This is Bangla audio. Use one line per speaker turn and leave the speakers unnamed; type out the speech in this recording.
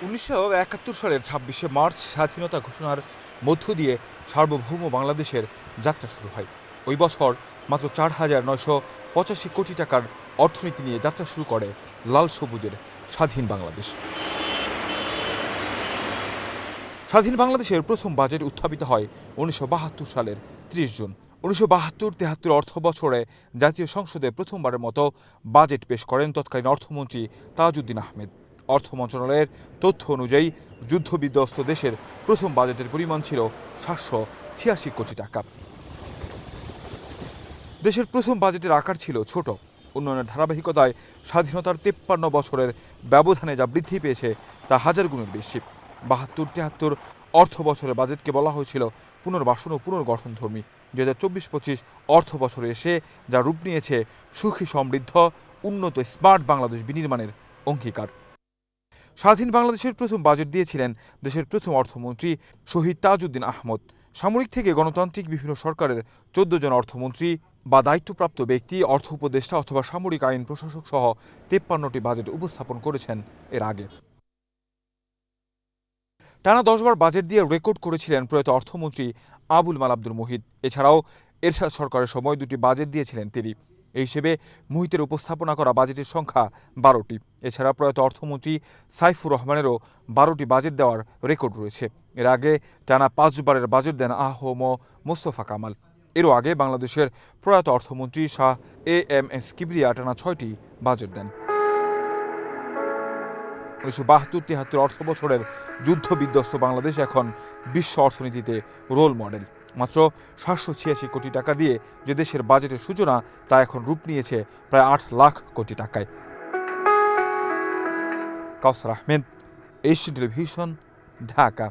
১৯৭১ সালের ২৬শে মার্চ স্বাধীনতা ঘোষণার মধ্য দিয়ে সার্বভৌম বাংলাদেশের যাত্রা শুরু হয়। ওই বছর মাত্র ৪,৯৮৫ কোটি টাকার অর্থনীতি নিয়ে যাত্রা শুরু করে লাল সবুজের স্বাধীন বাংলাদেশ। স্বাধীন বাংলাদেশের প্রথম বাজেট উত্থাপিত হয় ১৯৭২ সালের ৩০ জুন। ১৯৭২-৭৩ অর্থ বছরে জাতীয় সংসদে প্রথমবারের মতো বাজেট পেশ করেন তৎকালীন অর্থমন্ত্রী তাজউদ্দিন আহমেদ। অর্থ মন্ত্রণালয়ের তথ্য অনুযায়ী যুদ্ধবিধ্বস্ত দেশের প্রথম বাজেটের পরিমাণ ছিল ৭৮৬ কোটি টাকা। দেশের প্রথম বাজেটের আকার ছিল ছোট। উন্নয়নের ধারাবাহিকতায় স্বাধীনতার ৫৩ বছরের ব্যবধানে যা বৃদ্ধি পেয়েছে তা হাজার গুণের বেশি। ৭২-৭৩ অর্থ বছরের বাজেটকে বলা হয়েছিল পুনর্বাসন ও পুনর্গঠনধর্মী। ২০২৪-২৫ অর্থ বছরে এসে যা রূপ নিয়েছে সুখী সমৃদ্ধ উন্নত স্মার্ট বাংলাদেশ বিনির্মাণের অঙ্গীকার। স্বাধীন বাংলাদেশের প্রথম বাজেট দিয়েছিলেন দেশের প্রথম অর্থমন্ত্রী শহীদ তাজউদ্দিন আহমদ। সামরিক থেকে গণতান্ত্রিক বিভিন্ন সরকারের ১৪ জন অর্থমন্ত্রী বা দায়িত্বপ্রাপ্ত ব্যক্তি, অর্থ উপদেষ্টা অথবা সামরিক আইন প্রশাসক সহ ৫৩টি বাজেট উপস্থাপন করেছেন এর আগে। টানা ১০ বার বাজেট দিয়ে রেকর্ড করেছিলেন প্রয়াত অর্থমন্ত্রী আবুল মাল আব্দুল মুহিত। এছাড়াও এরশাদ সরকারের সময় দুটি বাজেট দিয়েছিলেন তিনি। এই হিসেবে মুহিতের উপস্থাপনা করা বাজেটের সংখ্যা ১২টি। এছাড়া প্রয়াত অর্থমন্ত্রী সাইফুর রহমানেরও ১২টি বাজেট দেওয়ার রেকর্ড রয়েছে। এর আগে টানা ৫ বারের বাজেট দেন আ.হ.ম মোস্তফা কামাল। এরও আগে বাংলাদেশের প্রয়াত অর্থমন্ত্রী শাহ এ.এম.এস কিবরিয়া টানা ৬টি বাজেট দেন। ১৯৭২-৭৩ অর্থ বছরের যুদ্ধবিধ্বস্ত বাংলাদেশ এখন বিশ্ব অর্থনীতিতে রোল মডেল। মাত্র ৭৮৬ কোটি টাকা দিয়ে যে দেশের বাজেটের সূচনা তা এখন রূপ নিয়েছে প্রায় ৮ লাখ কোটি টাকায়। কাউসার আহমেদ, এশিয়ান টেলিভিশন, ঢাকা।